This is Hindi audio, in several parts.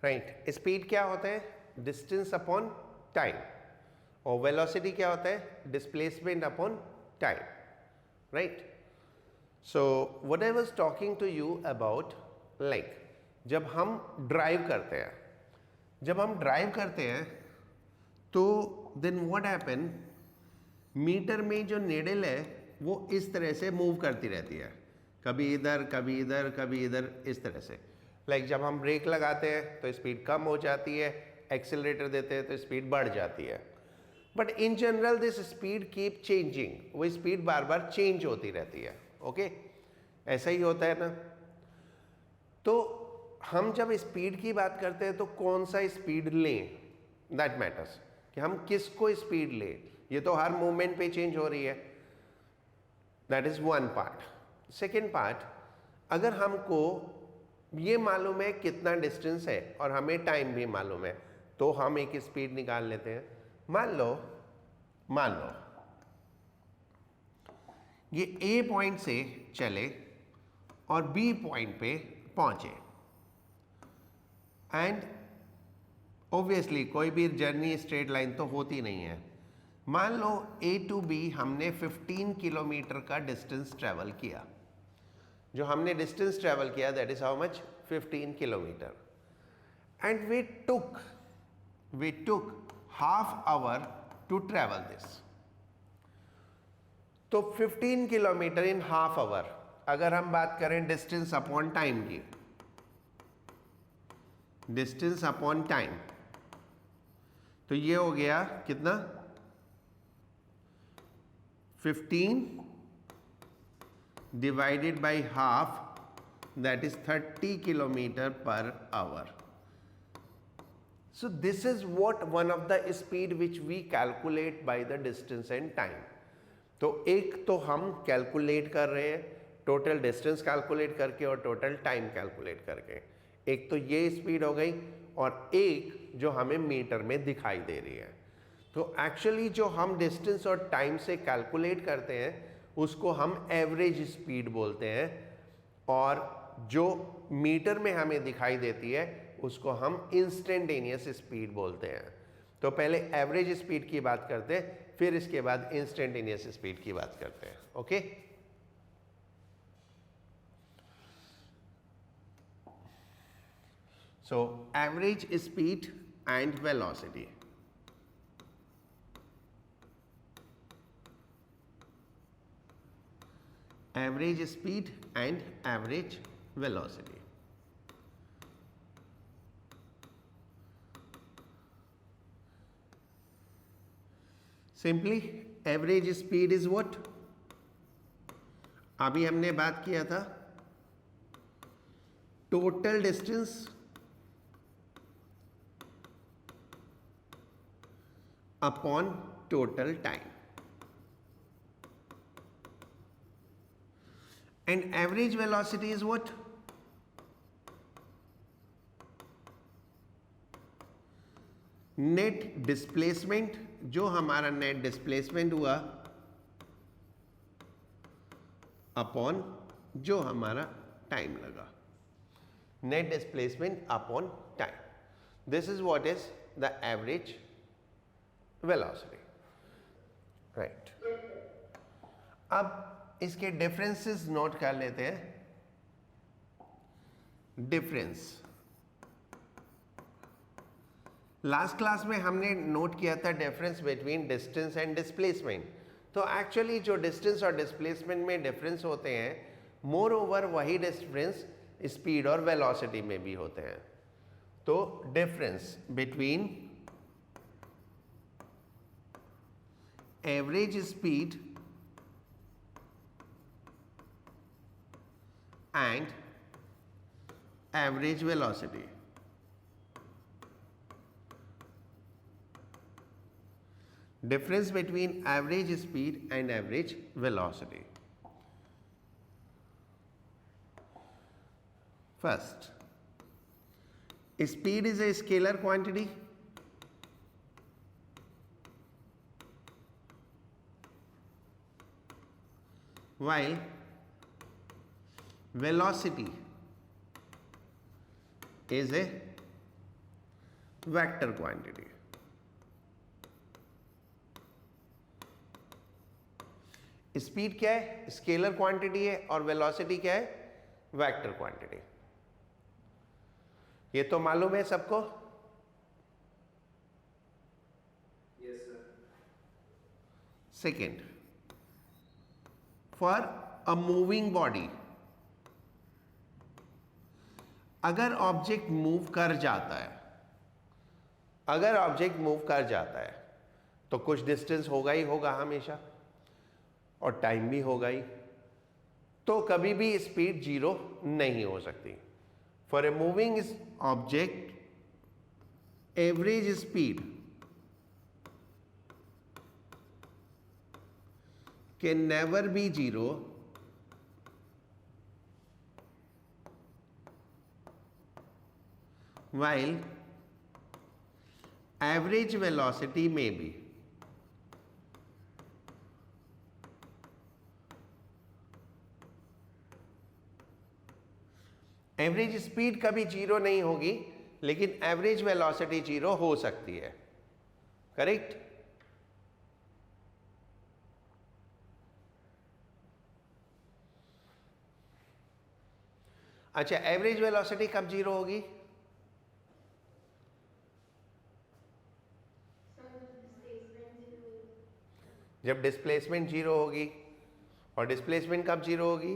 राइट। स्पीड क्या होता है? Distance upon time. और वेलोसिटी क्या होता है? Displacement upon time. Right. So what I was talking to you about, like जब हम ड्राइव करते हैं तो देन व्हाट हैपन, मीटर में जो नीडल है वो इस तरह से मूव करती रहती है, कभी इधर कभी इधर कभी इधर, इस तरह से। लाइक जब हम ब्रेक लगाते हैं तो स्पीड कम हो जाती है, एक्सेलरेटर देते हैं तो स्पीड बढ़ जाती है। But in general this speed keep changing, वो स्पीड बार बार चेंज होती रहती है। ओके, ऐसा ही होता है ना। तो हम जब स्पीड की बात करते हैं तो कौन सा स्पीड लें, दैट मैटर्स, कि हम किसको स्पीड लें। ये तो हर मोमेंट पे चेंज हो रही है, that is one part. Second part, अगर हमको ये मालूम है कितना डिस्टेंस है और हमें टाइम भी मालूम है, तो हम एक स्पीड निकाल लेते हैं। मान लो ये ए पॉइंट से चले और बी पॉइंट पे पहुंचे, एंड ऑब्वियसली कोई भी जर्नी स्ट्रेट लाइन तो होती नहीं है। मान लो ए टू बी हमने 15 किलोमीटर का डिस्टेंस ट्रेवल किया। जो हमने डिस्टेंस ट्रेवल किया that is how much, 15 kilometre. And we took half hour to travel this. तो 15 किलोमीटर इन हाफ आवर, अगर हम बात करें डिस्टेंस अपॉन टाइम की, डिस्टेंस अपॉन टाइम, तो ये हो गया कितना, 15 divided by half, that is 30 kilometre per our. So this is what one of the speed which we calculate by the distance and time. तो एक तो हम कैलकुलेट कर रहे हैं टोटल डिस्टेंस कैलकुलेट करके और टोटल टाइम कैलकुलेट करके। एक तो ये स्पीड हो गई और एक जो हमें मीटर में दिखाई दे रही है। तो एक्चुअली जो हम डिस्टेंस और टाइम से कैलकुलेट करते हैं उसको हम एवरेज स्पीड बोलते हैं, और जो मीटर में हमें दिखाई देती है उसको हम इंस्टेंटेनियस स्पीड बोलते हैं। तो पहले एवरेज स्पीड की बात करते हैं, फिर इसके बाद इंस्टेंटेनियस स्पीड की बात करते हैं। Okay, so average speed and velocity. Average speed and average velocity. Simply average speed is what? अभी हमने बात किया था total distance upon total time, and average velocity is what? Net displacement, जो हमारा नेट डिस्प्लेसमेंट हुआ अपॉन जो हमारा टाइम लगा, net displacement upon time. This is what is the average velocity. Right, अब इसके डिफरेंसेस नोट कर लेते हैं। डिफरेंस लास्ट क्लास में हमने नोट किया था difference between distance and displacement. तो एक्चुअली जो डिस्टेंस और डिस्प्लेसमेंट में डिफरेंस होते हैं, मोर ओवर वही डिफरेंस स्पीड और वेलोसिटी में भी होते हैं। तो difference between average speed and average velocity, difference between average speed and average velocity. First, speed is a scalar quantity while velocity is a vector quantity. Speed क्या है? स्केलर क्वांटिटी है, और वेलोसिटी क्या है? Vector quantity. ये तो मालूम है सबको? Yes sir. Second, for a moving body, अगर ऑब्जेक्ट मूव कर जाता है, अगर ऑब्जेक्ट मूव कर जाता है तो कुछ डिस्टेंस होगा ही होगा हमेशा, और टाइम भी होगा ही, तो कभी भी स्पीड जीरो नहीं हो सकती। For a moving object average speed can never be zero while average velocity may be। Average speed कभी जीरो नहीं होगी, लेकिन एवरेज वेलोसिटी जीरो हो सकती है। करेक्ट? अच्छा, एवरेज वेलोसिटी कब जीरो होगी? जब डिस्प्लेसमेंट जीरो होगी। और डिस्प्लेसमेंट कब जीरो होगी?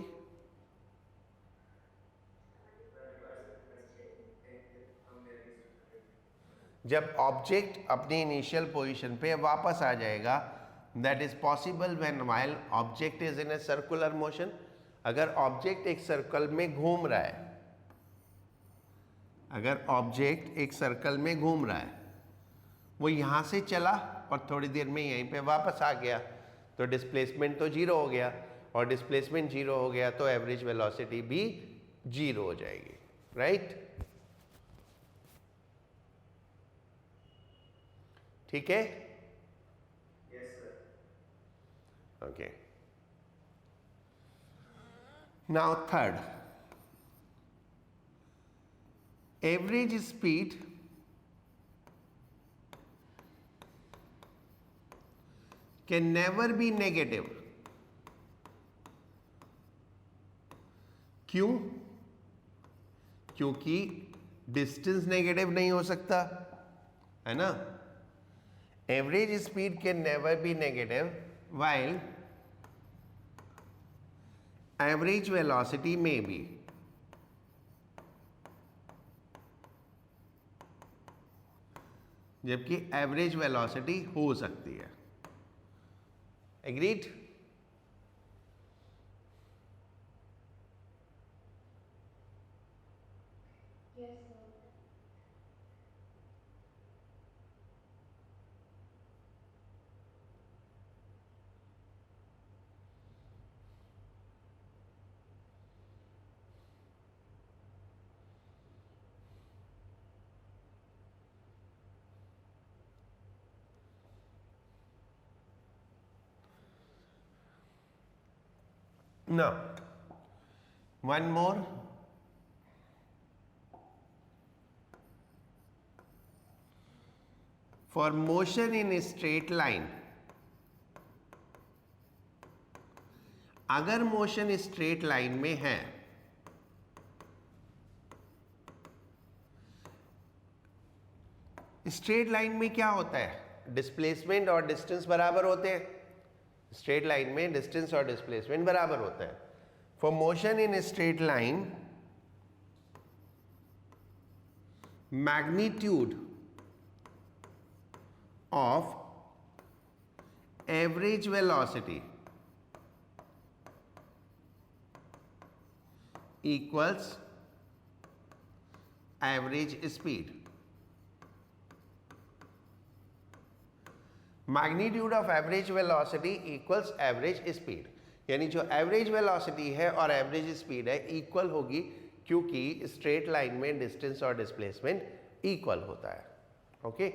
जब ऑब्जेक्ट अपनी इनिशियल पोजीशन पे वापस आ जाएगा। That is possible when while object is in a circular motion. अगर ऑब्जेक्ट एक सर्कल में घूम रहा है, अगर ऑब्जेक्ट एक सर्कल में घूम रहा है, वो यहां से चला और थोड़ी देर में यहीं पे वापस आ गया, तो डिस्प्लेसमेंट तो जीरो हो गया, और डिस्प्लेसमेंट जीरो हो गया तो एवरेज वेलोसिटी भी जीरो हो जाएगी। राइट? ठीक है? Yes sir. Okay, now third, average speed can never be negative. क्यों? क्योंकि डिस्टेंस नेगेटिव नहीं हो सकता, है ना? Average speed can never be negative while average velocity में बी। जबकि एवरेज वेलोसिटी हो सकती है। Agreed? Now, one more. For motion in a straight line, अगर मोशन स्ट्रेट लाइन में है, स्ट्रेट लाइन में क्या होता है? डिस्प्लेसमेंट और डिस्टेंस बराबर होते हैं। स्ट्रेट लाइन में डिस्टेंस और डिस्प्लेसमेंट बराबर होता है। For motion in straight line, magnitude of average velocity equals average speed. Magnitude of average velocity equals average speed, यानी जो एवरेज वेलोसिटी है और एवरेज स्पीड है इक्वल होगी, क्योंकि स्ट्रेट लाइन में डिस्टेंस और डिस्प्लेसमेंट इक्वल होता है। ओके,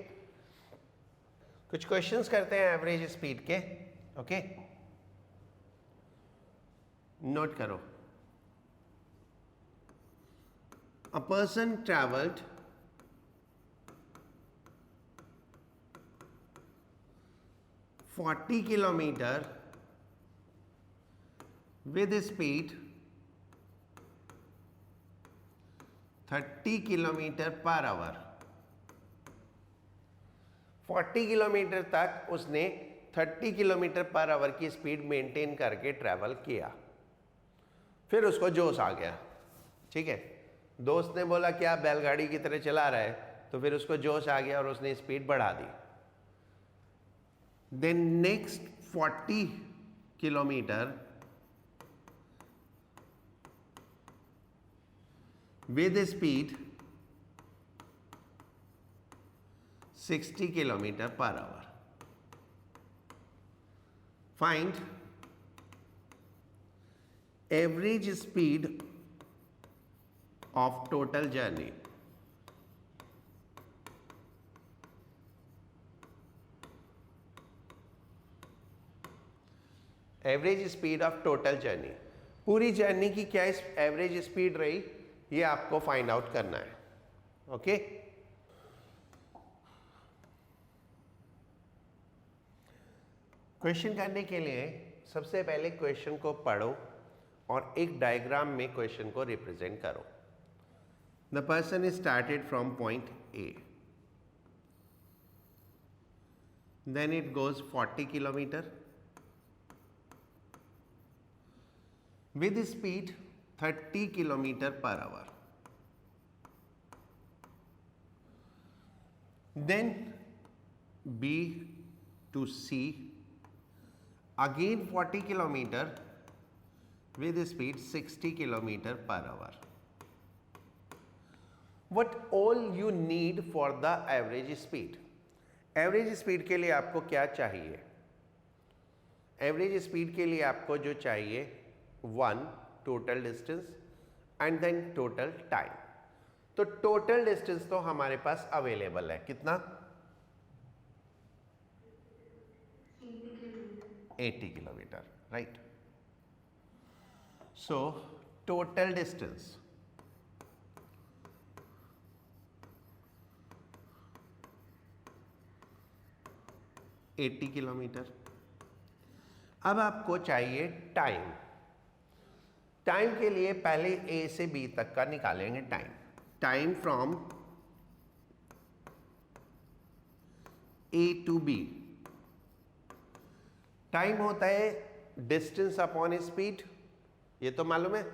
कुछ क्वेश्चंस करते हैं एवरेज स्पीड के। ओके, नोट करो। A person travelled 40 kilometre with speed 30 kilometre per our. 40 kilometre तक उसने 30 किलोमीटर पर आवर की स्पीड मेंटेन करके ट्रैवल किया। फिर उसको जोश आ गया, ठीक है, दोस्त ने बोला कि आप बैलगाड़ी की तरह चला रहा है, तो फिर उसको जोश आ गया और उसने स्पीड बढ़ा दी। Then next 40 kilometre with speed 60 kilometre per hour. Find average speed of total journey। Average speed of total journey, पूरी जर्नी की क्या एवरेज स्पीड रही, ये आपको फाइंड आउट करना है। ओके, क्वेश्चन करने के लिए सबसे पहले क्वेश्चन को पढ़ो और एक डायग्राम में क्वेश्चन को रिप्रेजेंट करो। The person is started from point A, then it goes 40 kilometre with speed 30 kilometre per hour. Then B to C again 40 kilometre with speed 60 kilometre per hour. What all you need for the average speed? Average speed के लिए आपको क्या चाहिए? एवरेज स्पीड के लिए आपको जो चाहिए 1 total distance and then total time. तो टोटल डिस्टेंस तो हमारे पास अवेलेबल है, कितना? 80 kilometre, right. So total distance kilometre. अब आपको चाहिए टाइम। टाइम के लिए पहले ए से बी तक का निकालेंगे time. Time from A to B, time होता है डिस्टेंस अपॉन स्पीड, ये तो मालूम है।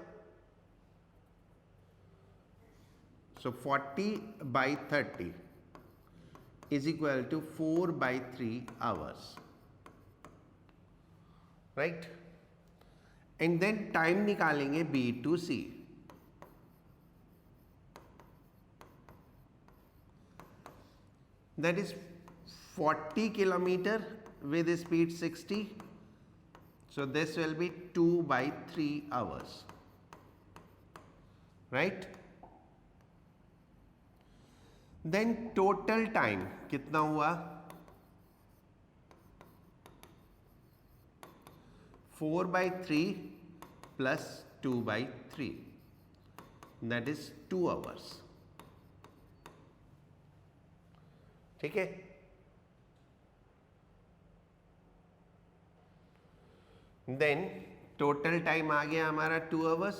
So 40/30 is equal to 4/3 hours, right. And then time निकालेंगे B to C. That is 40 kilometre with speed 60, so this will be 2/3 hours, right? Then total time कितना हुआ? 4/3 plus 2/3, that is 2 hours, ठीक है। देन टोटल टाइम आ गया हमारा 2 आवर्स,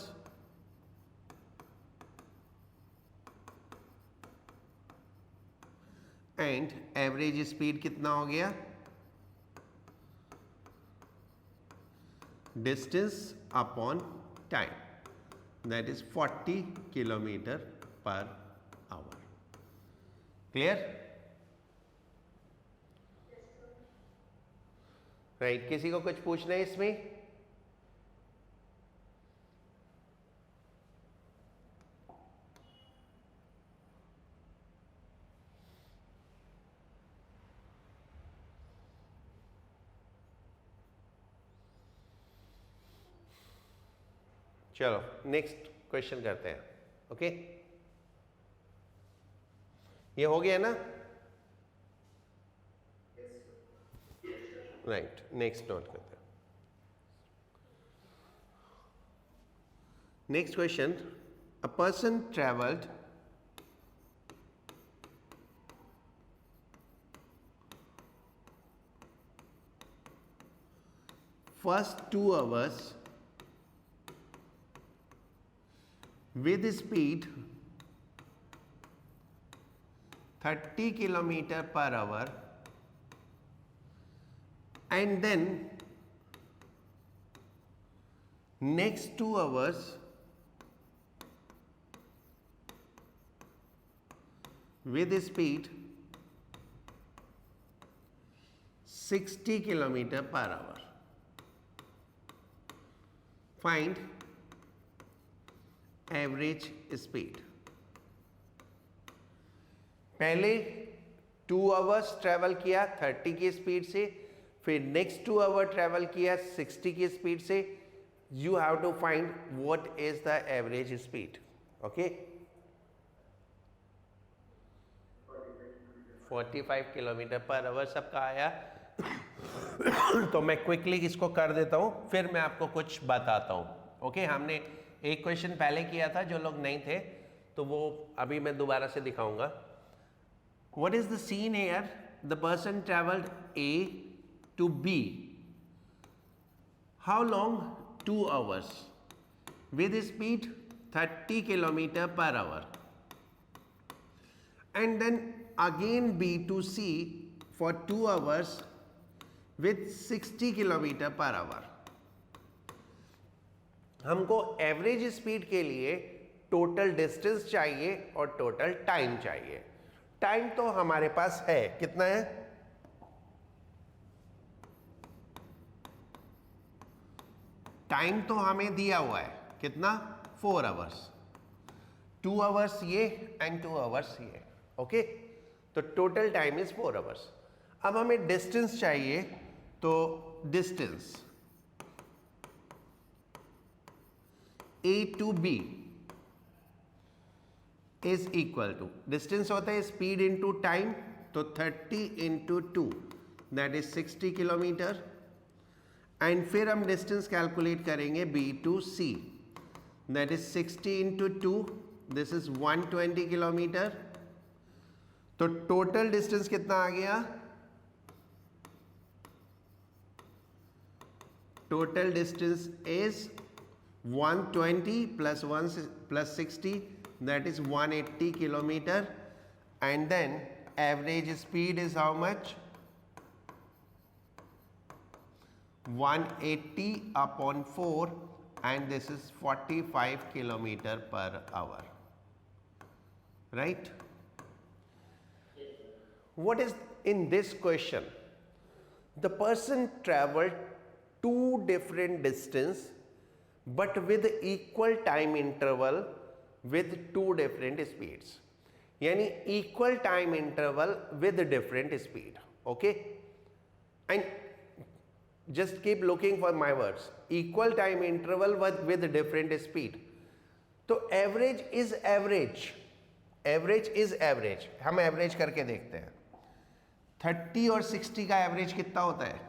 एंड एवरेज स्पीड कितना हो गया? Distance upon time, that is 40 kilometre per our. Clear? Right, किसी को कुछ पूछना है इसमें? चलो नेक्स्ट क्वेश्चन करते हैं। ओके, ये हो गया ना? राइट, नेक्स्ट नोट करते हैं। Next question, a person travelled first 2 hours with speed 30 kilometer per hour, and then next 2 hours with speed 60 kilometer per hour. Find average speed. पहले 2 आवर्स ट्रेवल किया 30 की स्पीड से, फिर नेक्स्ट 2 आवर ट्रेवल किया 60 की स्पीड से. You have to find what is the average speed. Okay, 45 kilometre per hour सबका आया. तो मैं क्विकली इसको कर देता हूं, फिर मैं आपको कुछ बताता हूं. ओके, हमने एक क्वेश्चन पहले किया था, जो लोग नहीं थे तो वो अभी मैं दोबारा से दिखाऊंगा. What is the scene here? The person traveled A to B. How long? 2 hours. With speed 30 kilometer per hour. And then again B to C for 2 hours with 60 kilometer per hour. हमको एवरेज स्पीड के लिए टोटल डिस्टेंस चाहिए और टोटल टाइम चाहिए. टाइम तो हमारे पास है, कितना है? टाइम तो हमें दिया हुआ है, कितना? 4 आवर्स. 2 आवर्स ये एंड 2 आवर्स ये. ओके, तो टोटल टाइम इज 4 आवर्स. अब हमें डिस्टेंस चाहिए, तो distance A to B is equal to, distance होता है स्पीड इंटू टाइम, तो 30 into 2 that is 60 kilometre. And फिर हम डिस्टेंस कैलकुलेट करेंगे B to C, that is 60 into 2, this is 120 kilometre. तो टोटल डिस्टेंस कितना आ गया? Total distance is 120 plus 1 plus 60, that is 180 kilometer. And then average speed is how much? 180 upon 4, and this is 45 kilometer per hour. Right? What is in this question? The person traveled 2 different distance but with equal time interval with 2 different speeds. यानी equal time interval with different speed. Okay, and just keep looking for my words. Equal time interval with different speed. तो average is average. Average is average. हम average करके देखते हैं. 30 और 60 का average कितना होता है?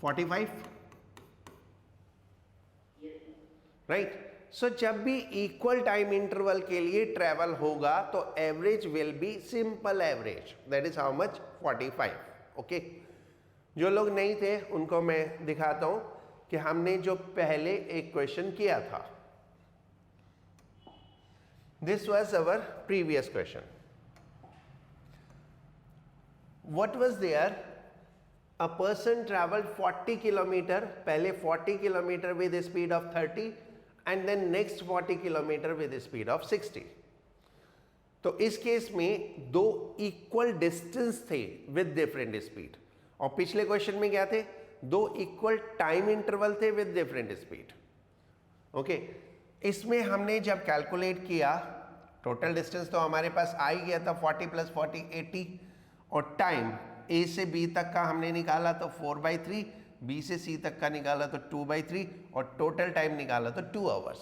45. राइट. सो जब भी इक्वल टाइम इंटरवल के लिए ट्रेवल होगा तो average will be simple average, that is how much? 45. Okay, जो लोग नहीं थे उनको मैं दिखाता हूं कि हमने जो पहले एक क्वेश्चन किया था, this was our previous question. What was there? A person traveled 40 kilometer, पहले 40 kilometer with a speed of 30 and then next 40 kilometer with a speed of 60. तो इस केस में 2 इक्वल डिस्टेंस थे विद डिफरेंट स्पीड, और पिछले क्वेश्चन में क्या थे? 2 इक्वल टाइम इंटरवल थे विद डिफरेंट स्पीड. ओके, इसमें हमने जब कैलकुलेट किया टोटल डिस्टेंस तो हमारे पास आ ही गया था 40 + 40 80, और टाइम A से B तक का हमने निकाला तो 4/3, B से C तक का निकाला तो 2/3, और टोटल टाइम निकाला तो 2 आवर्स.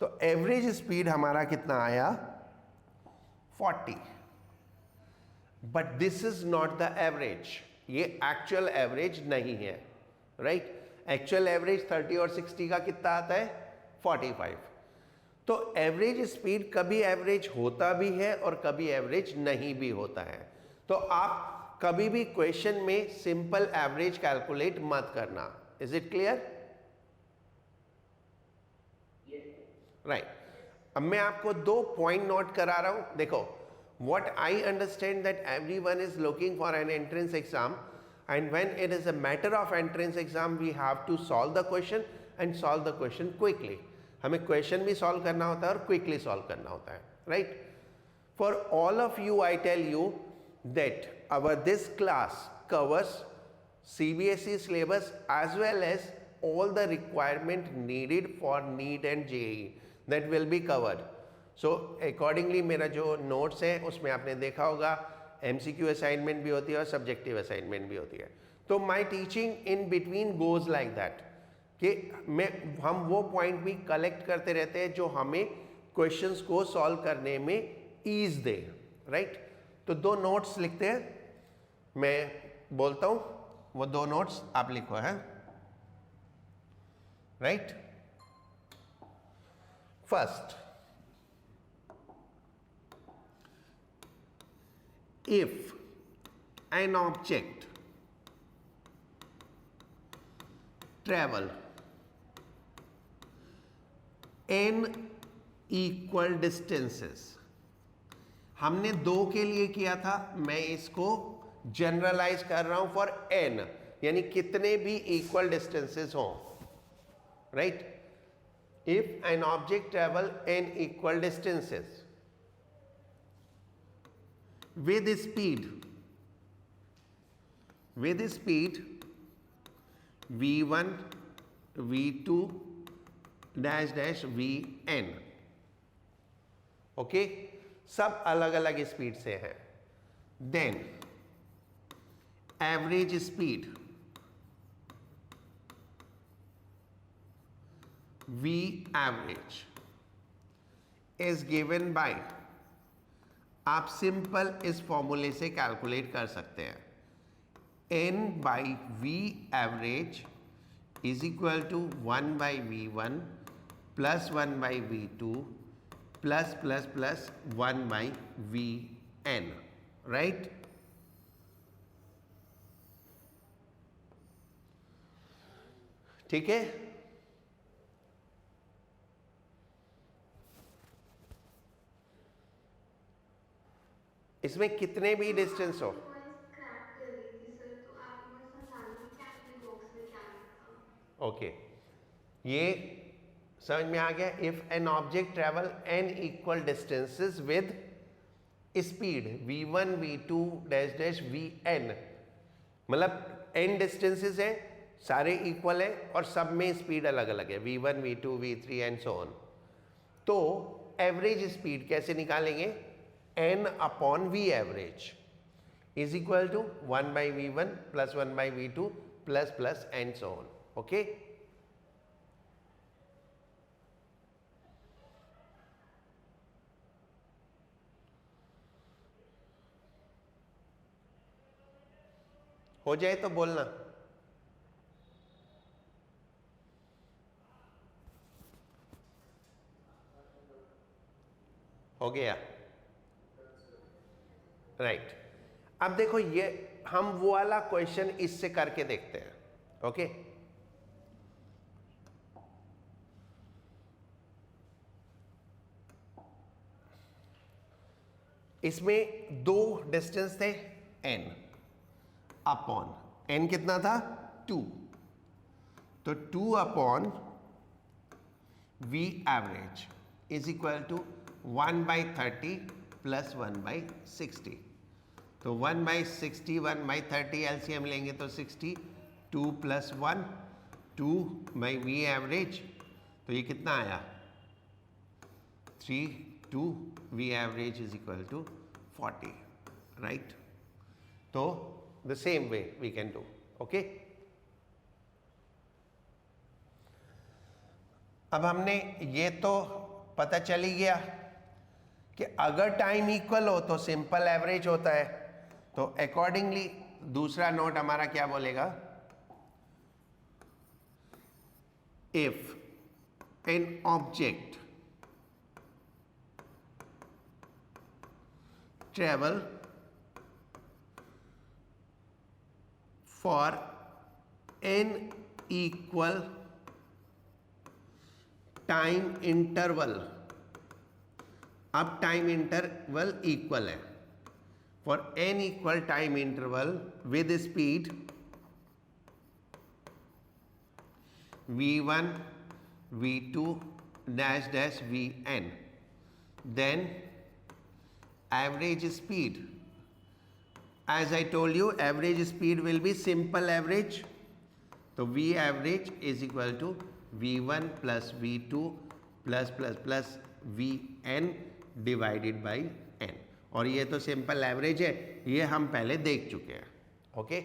तो एवरेज स्पीड हमारा कितना आया? 40. But this is not the average, ये एक्चुअल एवरेज नहीं है. राइट, एक्चुअल एवरेज 30 और 60 का कितना आता है? 45. तो एवरेज स्पीड कभी एवरेज होता भी है और कभी एवरेज नहीं भी होता है. तो आप कभी भी क्वेश्चन में सिंपल एवरेज कैलकुलेट मत करना. Is it clear? राइट. अब मैं आपको 2 पॉइंट नोट करा रहा हूं. देखो, what I understand that everyone is looking for an entrance exam, and when it is a matter of entrance exam we have to solve the question and solve the question quickly. हमें क्वेश्चन भी सॉल्व करना होता है और क्विकली सॉल्व करना होता है. Right. For all of you I tell you that our this class covers CBSE syllabus as well as all the requirement needed for NEET and JEE that will be covered. So accordingly मेरा जो notes है उसमें आपने देखा होगा MCQ assignment भी होती है और subjective assignment भी होती है. तो my teaching in between goes like that कि हम वो point भी collect करते रहते हैं जो हमें questions को solve करने में ease दे. right? तो 2 notes लिखते हैं, मैं बोलता हूं, वो 2 नोट्स आप लिखो. है right. First, if an object travel n equal distances. हमने 2 के लिए किया था, मैं इसको जनरलाइज कर रहा हूं फॉर n, यानी कितने भी इक्वल डिस्टेंसेस हों. Right. If an object travel n equal distances with speed v1 v2 dash dash vn. Okay, सब अलग अलग स्पीड से हैं. Then average speed v average is given by, आप सिंपल इस फॉर्मूले से कैलकुलेट कर सकते हैं, n by v average is equal to 1 by v1 plus 1 by v2 plus plus plus 1 by vn. Right. ठीक है. इसमें कितने भी डिस्टेंस हो. ओके, ये समझ में आ गया. If an object travel n equal distances with speed v1 v2 dash dash vn, मतलब n डिस्टेंसेस है, सारे इक्वल है और सब में स्पीड अलग अलग है, v1 v2 v3 and so on. तो एवरेज स्पीड कैसे निकालेंगे? n upon v average is equal to 1 by v1 plus 1 by v2 plus plus and so on. Okay. हो जाए तो बोलना. हो गया. राइट. अब देखो, ये हम वो वाला क्वेश्चन इससे करके देखते हैं. ओके. इसमें 2 डिस्टेंस थे n अपॉन n कितना था 2, तो 2 upon v average is equal to 1 by 30 plus 1 by 60. तो 1 बाई 60 1 बाई 30 एलसीएम लेंगे तो 60, 2 प्लस 1 2 बाई वी एवरेज, तो ये कितना आया 3 2 we average is equal to 40. Right. तो the same way we can do. Okay. अब हमने ये तो पता चल ही गया कि अगर टाइम इक्वल हो तो सिंपल एवरेज होता है. तो अकॉर्डिंगली दूसरा नोट हमारा क्या बोलेगा? If an object travel for n equal time interval, अब टाइम इंटरवल इक्वल है, for n equal time interval with speed v1 v2 dash dash vn, then average speed, as I told you average speed will be simple average, तो v average is equal to v1 plus v2 plus vn divided by n, और ये तो सिंपल एवरेज है, ये हम पहले देख चुके हैं। ओके,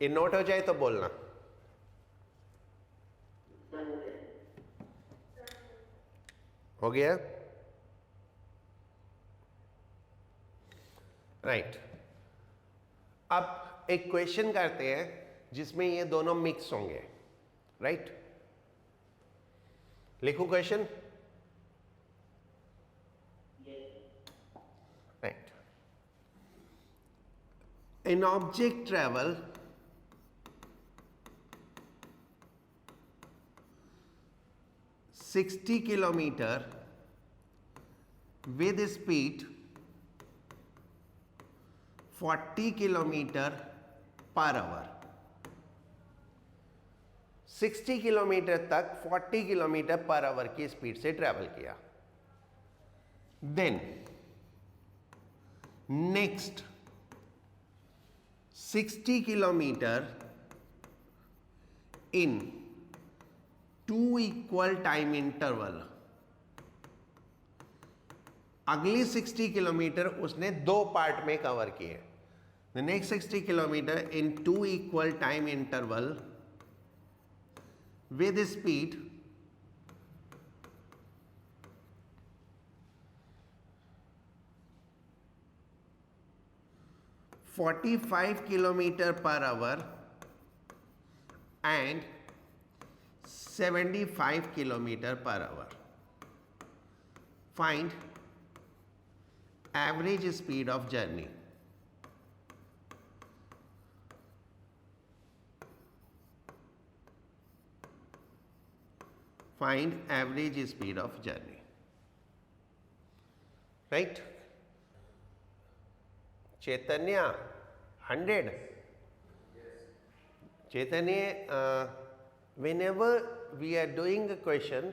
ये नोट हो जाए तो बोलना। हो गया, राइट। अब एक क्वेश्चन करते हैं जिसमें ये दोनों मिक्स होंगे, राइट। लिखूं question, right. An object travel (60 kilometer) with speed 40 kilometer per hour, 60 kilometre तक 40 किलोमीटर पर आवर की स्पीड से ट्रैवल किया। Then next 60 kilometre in 2 equal time interval, अगली 60 किलोमीटर उसने 2 पार्ट में कवर किए। The next 60 kilometre in 2 equal time interval with speed 45 kilometer per hour and 75 kilometer per hour. Find average speed of journey. Find average speed of journey, right? Chaitanya, 100. Chaitanya, whenever we are doing a question,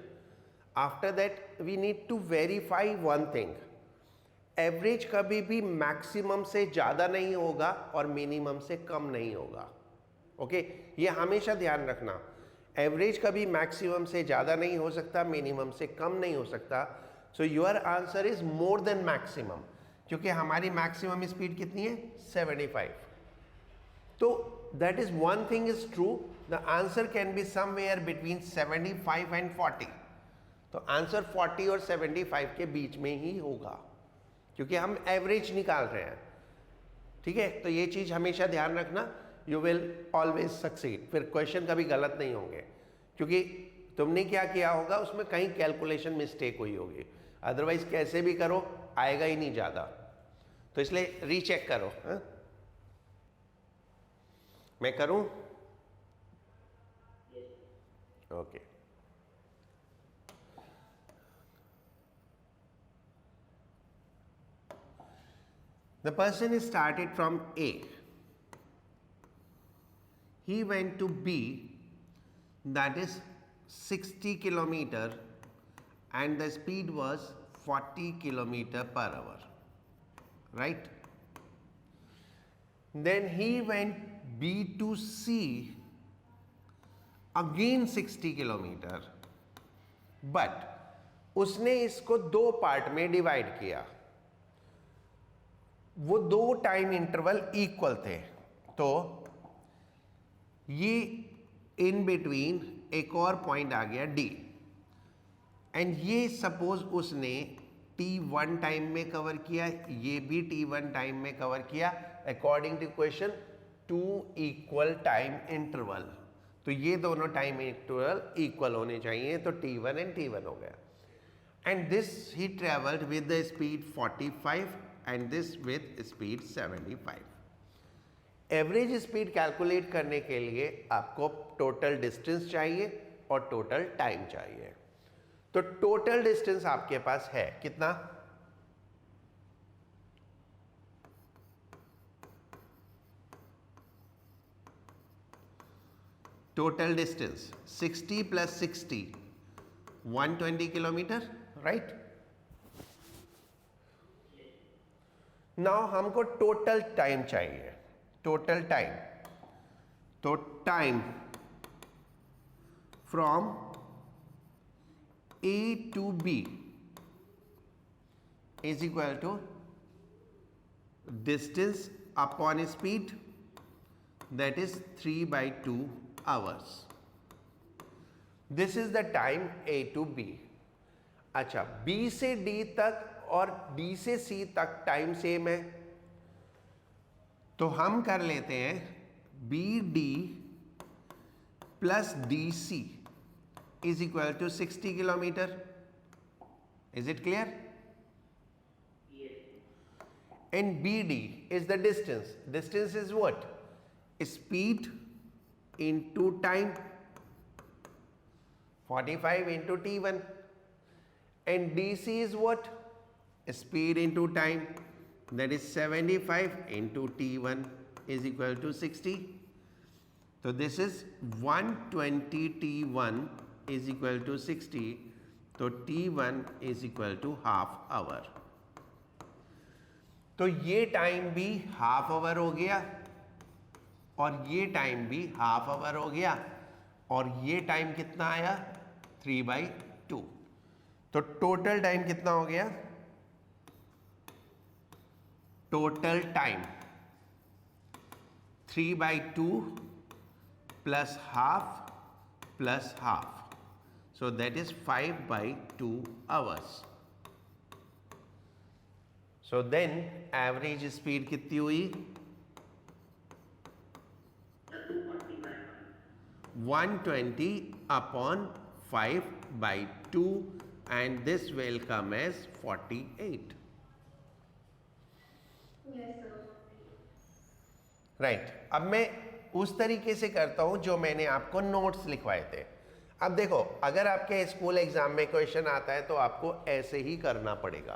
after that we need to verify one thing. Average कभी भी maximum से ज़्यादा नहीं होगा और minimum से कम नहीं होगा, okay? ये हमेशा ध्यान रखना। एवरेज कभी मैक्सिमम से ज़्यादा नहीं हो सकता, मिनिमम से कम नहीं हो सकता। So your answer is more than maximum, क्योंकि हमारी मैक्सिमम स्पीड कितनी है 75। तो that is one thing is true, the answer can be somewhere between 75 and 40। तो आंसर 40 और 75 के बीच में ही होगा, क्योंकि हम एवरेज निकाल रहे हैं, ठीक है। तो ये चीज़ हमेशा ध्यान रखना, यू विल ऑलवेज सक्सीड। फिर क्वेश्चन कभी गलत नहीं होंगे, क्योंकि तुमने क्या किया होगा उसमें कहीं कैलकुलेशन मिस्टेक हुई होगी, अदरवाइज कैसे भी करो आएगा ही नहीं ज़्यादा। तो इसलिए रीचेक करो। हा? मैं करूं? Okay. The person is started from A. He went to B, that is 60 kilometer, and the speed was 40 kilometer per hour, right? Then he went B to C, again 60 kilometer, but उसने इसको 2 पार्ट में डिवाइड किया। वो 2 टाइम इंटरवल इक्वल थे, तो ये इन बिटवीन एक और पॉइंट आ गया D, एंड ये सपोज उसने T1 टाइम में कवर किया, ये भी T1 टाइम में कवर किया, according to question 2 equal time interval. तो ये दोनों टाइम इंटरवल इक्वल होने चाहिए, तो T1 एंड T1 हो गया। And this he travelled with the speed 45 and this with speed 75। Average speed calculate करने के लिए आपको टोटल डिस्टेंस चाहिए और टोटल टाइम चाहिए। तो टोटल डिस्टेंस आपके पास है कितना? Total distance 60 + 60 120 kilometre, right? Now हमको टोटल टाइम चाहिए, टोटल टाइम। तो time from A to B is equal to distance upon speed, that is 3/2 hours. This is the time A to B. अच्छा, B से D तक और D से C तक टाइम सेम है, तो हम कर लेते हैं BD plus DC is equal to 60 kilometer. Is it clear? Yes. And BD is the distance. Distance is what? Speed into time. 45 into T1. And DC is what? Speed into time. That is 75 into T1 is equal to 60. So this is 120 T1 is equal to 60. तो T1 is equal to half hour. तो ये टाइम भी हाफ आवर हो गया और ये टाइम भी हाफ आवर हो गया और ये टाइम कितना आया? 3/2. तो टोटल टाइम कितना हो गया? Total time 3/2 plus half plus half. So that is 5/2 hours. So then average speed कितनी हुई? 120 upon 5/2 and this will come as 48. Yes, sir. Right अब मैं उस तरीके से करता हूं जो मैंने आपको नोट्स लिखवाए थे। अब देखो, अगर आपके स्कूल एग्जाम में क्वेश्चन आता है तो आपको ऐसे ही करना पड़ेगा,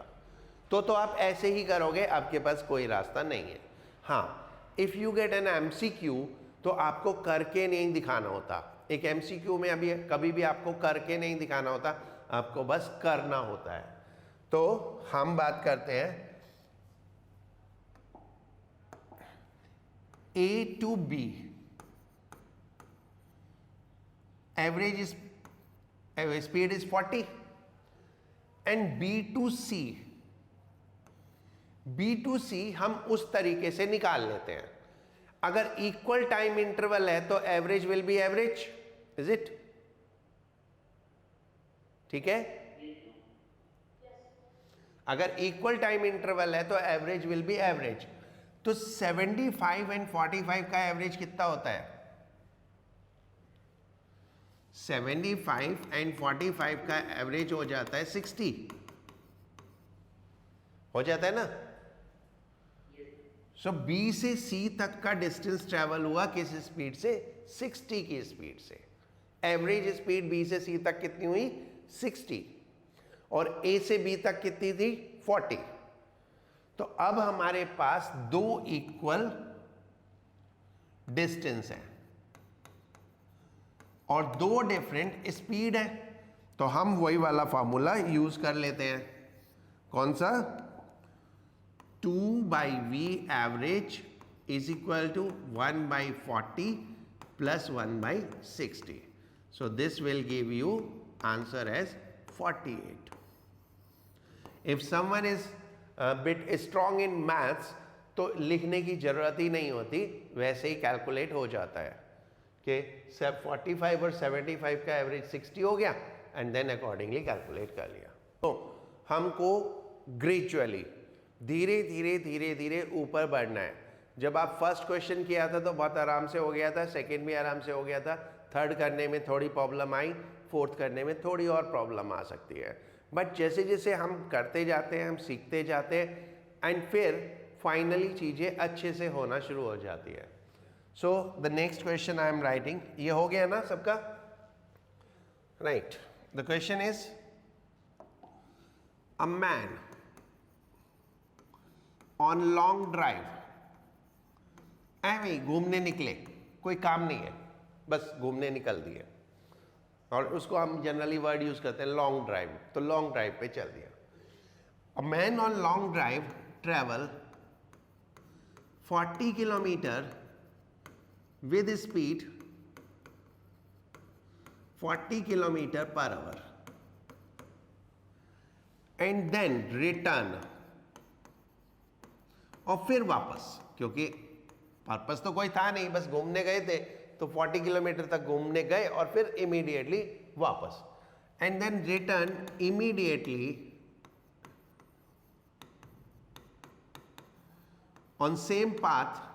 तो आप ऐसे ही करोगे, आपके पास कोई रास्ता नहीं है। हाँ, if you get an MCQ तो आपको करके नहीं दिखाना होता। एक MCQ में अभी कभी भी आपको करके नहीं दिखाना होता, आपको बस करना होता है। तो हम बात करते हैं A to B, average speed is 40, and B to C, हम उस तरीके से निकाल लेते हैं। अगर इक्वल टाइम इंटरवल है तो average will be average, is it? ठीक है? अगर इक्वल टाइम इंटरवल है तो एवरेज विल बी एवरेज। तो 75 एंड 45 का एवरेज कितना होता है? 75 एंड 45 का एवरेज हो जाता है 60, हो जाता है ना? सो B से C तक का डिस्टेंस ट्रेवल हुआ किस स्पीड से? 60 की स्पीड से। एवरेज स्पीड B से C तक कितनी हुई? 60, और A से B तक कितनी थी? 40। तो अब हमारे पास दो इक्वल डिस्टेंस है और दो डिफरेंट स्पीड है, तो हम वही वाला फॉर्मूला यूज कर लेते हैं। कौन सा? 2/V average is equal to 1/40 plus 1/60. So this will give you answer as 48. If someone is bit strong in maths तो लिखने की ज़रूरत ही नहीं होती, वैसे ही कैलकुलेट हो जाता है कि सब 45 और 75 का एवरेज 60 हो गया एंड देन अकॉर्डिंगली कैलकुलेट कर लिया। तो हमको ग्रेजुअली धीरे धीरे धीरे धीरे ऊपर बढ़ना है। जब आप फर्स्ट क्वेश्चन किया था तो बहुत आराम से हो गया था, सेकेंड भी आराम से हो गया था, थर्ड करने में थोड़ी प्रॉब्लम आई, फोर्थ करने में थोड़ी और प्रॉब्लम आ सकती है। बट जैसे जैसे हम करते जाते हैं, हम सीखते जाते हैं एंड फिर फाइनली चीज़ें अच्छे से होना शुरू हो जाती है। So the next question I am writing, ये हो गया ना सबका, right. The question is a man on long drive, ऐਵੇਂ घूमने निकले, कोई काम नहीं है, बस घूमने निकल दिए, और उसको हम जनरली वर्ड यूज करते हैं लॉन्ग ड्राइव, तो लॉन्ग ड्राइव पे चल दिया। A man on long drive travel 40 kilometre with speed 40 kilometre per hour and then return, और फिर वापस, क्योंकि पर्पस तो कोई था नहीं, बस घूमने गए थे, तो 40 किलोमीटर तक घूमने गए और फिर इमीडिएटली वापस, and then return immediately on same path.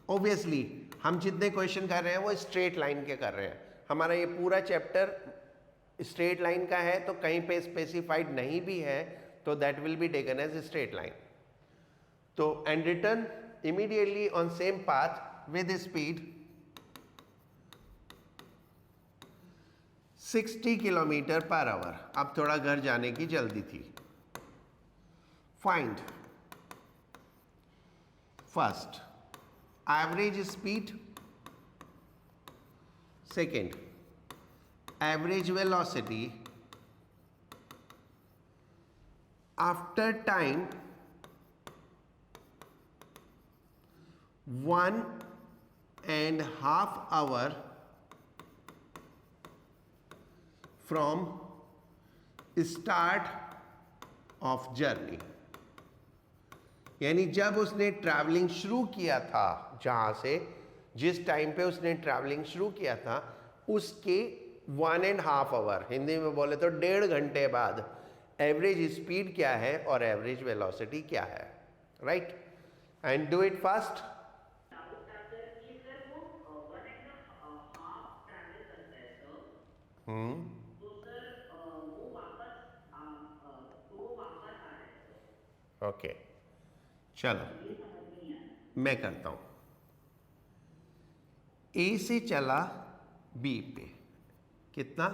Obviously हम जितने क्वेश्चन कर रहे हैं वो स्ट्रेट लाइन के कर रहे हैं, हमारा ये पूरा चैप्टर स्ट्रेट लाइन का है, तो कहीं पे स्पेसिफाइड नहीं भी है तो that will be taken as straight line. तो and return immediately on same path with speed 60 kilometre per hour. अब थोड़ा घर जाने की जल्दी थी। Find first average speed, second average velocity, after time 1.5 hour from start of journey, यानी जब उसने ट्रैवलिंग शुरू किया था, जहां से जिस टाइम पे उसने ट्रैवलिंग शुरू किया था उसके 1.5 आवर, हिंदी में बोले तो 1.5 घंटे बाद एवरेज स्पीड क्या है और एवरेज वेलोसिटी क्या है, right. And do it fast. Okay चलो मैं करता हूं। ए से चला बी पे, कितना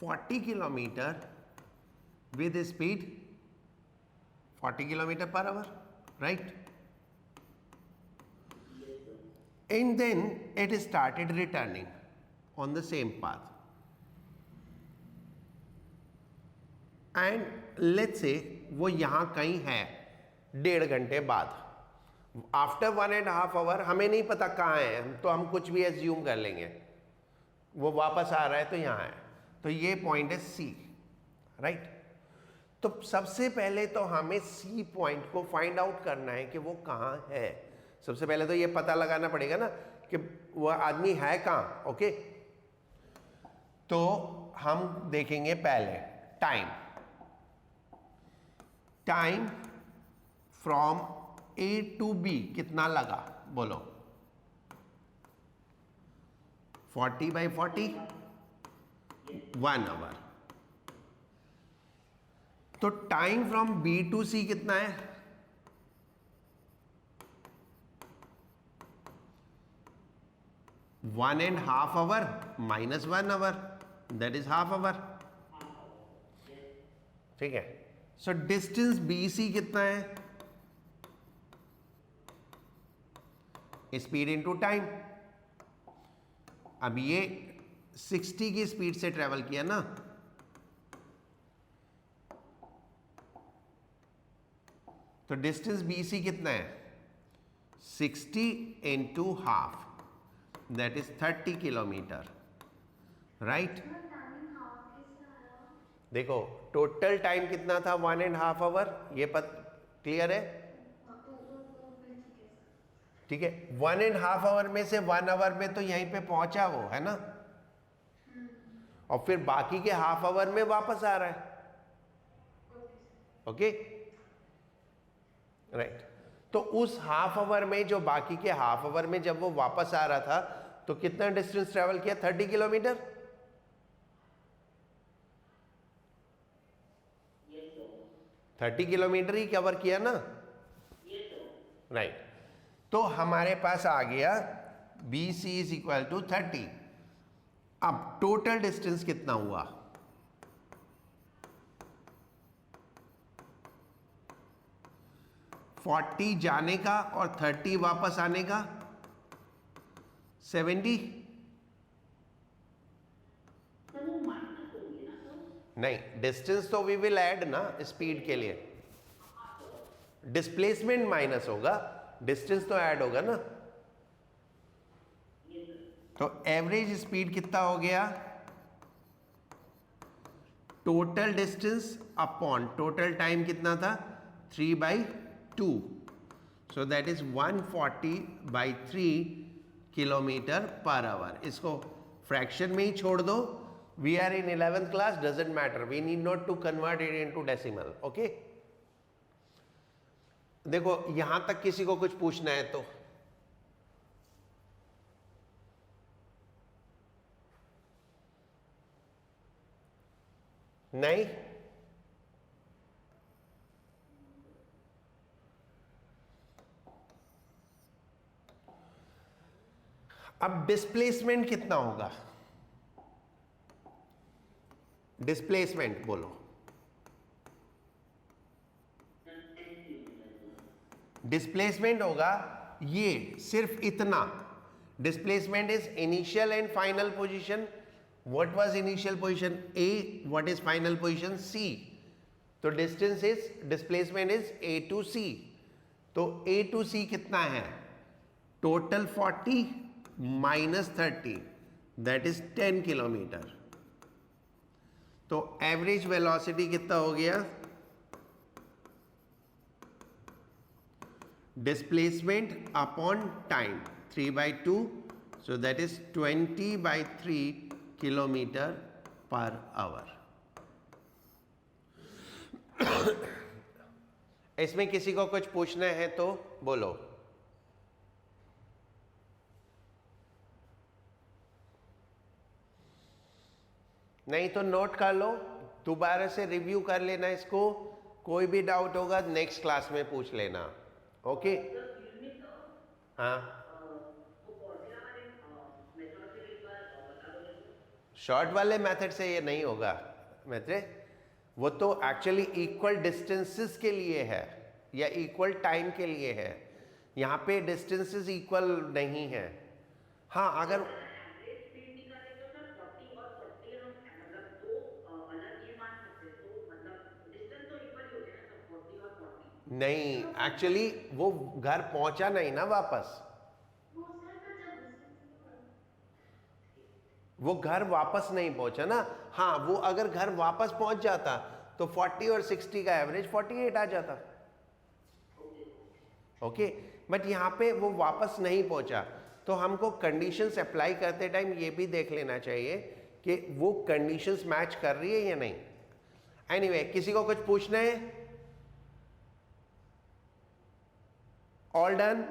40 kilometre with speed 40 kilometre per hour, right. And then it started returning on the same path, and let's say वो यहां कहीं है 1.5 घंटे बाद, आफ्टर 1.5 आवर, हमें नहीं पता कहाँ है, तो हम कुछ भी एज्यूम कर लेंगे, वो वापस आ रहा है तो यहाँ है, तो ये पॉइंट है सी, राइट। तो सबसे पहले तो हमें सी पॉइंट को फाइंड आउट करना है कि वो कहाँ है। सबसे पहले तो ये पता लगाना पड़ेगा ना कि वो आदमी है कहाँ, ओके। तो हम देखेंगे पहले time from A to B कितना लगा, बोलो 40/40 1 आवर। तो time from B to C कितना है, (1.5 hour minus 1 hour, that is ½ hour, ठीक है। सो डिस्टेंस बी सी कितना है, स्पीड इनटू टाइम। अब ये 60 की स्पीड से ट्रेवल किया ना, तो डिस्टेंस BC कितना है 60 into half, that is 30 kilometre, right. देखो टोटल टाइम कितना था 1.5 आवर, ये क्लियर है, ठीक है। 1.5 आवर में से 1 आवर में तो यहीं पे पहुंचा वो, है ना, और फिर बाकी के ½ आवर में वापस आ रहा है, ओके, राइट। तो उस ½ आवर में, जो बाकी के ½ आवर में जब वो वापस आ रहा था, तो कितना डिस्टेंस ट्रेवल किया, 30 किलोमीटर। 30 किलोमीटर ही कवर किया ना, राइट। तो हमारे पास आ गया BC इज इक्वल टू 30। अब टोटल डिस्टेंस कितना हुआ? 40 जाने का और 30 वापस आने का 70। सर वो माइनस होंगे ना सर? नहीं, डिस्टेंस तो वी विल ऐड ना स्पीड के लिए, डिस्प्लेसमेंट माइनस होगा, डिस्टेंस तो ऐड होगा ना। तो एवरेज स्पीड कितना हो गया? Total distance upon total time कितना था? 3/2। So that is 140/3 kilometre per hour. इसको फ्रैक्शन में ही छोड़ दो। We are in 11th class, doesn't matter, we need not to convert it into decimal. Okay, देखो यहां तक किसी को कुछ पूछना है तो नहीं? अब डिस्प्लेसमेंट कितना होगा? डिस्प्लेसमेंट बोलो। डिस्प्लेसमेंट होगा ये सिर्फ इतना। Displacement is initial and final position. What was initial position? A. What is final position? C. तो distance is, displacement is A to C। तो A to C कितना है? Total 40 minus 30, that is 10 kilometre. तो एवरेज वेलोसिटी कितना हो गया? Displacement upon time 3/2, so that is 20/3 kilometre per hour. इसमें किसी को कुछ पूछना है तो बोलो। नहीं तो नोट कर लो, दोबारा से रिव्यू कर लेना इसको। कोई भी डाउट होगा नेक्स्ट क्लास में पूछ लेना। ओके? हाँ, शॉर्ट वाले मेथड से ये नहीं होगा मित्र, वो तो एक्चुअली इक्वल डिस्टेंसेस के लिए है या इक्वल टाइम के लिए है। यहाँ पे डिस्टेंसेस इक्वल नहीं है। हाँ, अगर नहीं, एक्चुअली वो घर पहुंचा नहीं ना वापस, वो घर वापस नहीं पहुंचा ना। हाँ, वो अगर घर वापस पहुंच जाता तो 40 और 60 का एवरेज 48 आ जाता। ओके, बट यहाँ पे वो वापस नहीं पहुंचा, तो हमको कंडीशंस अप्लाई करते टाइम ये भी देख लेना चाहिए कि वो कंडीशंस मैच कर रही है या नहीं। एनीवे, किसी को कुछ पूछना है? All done?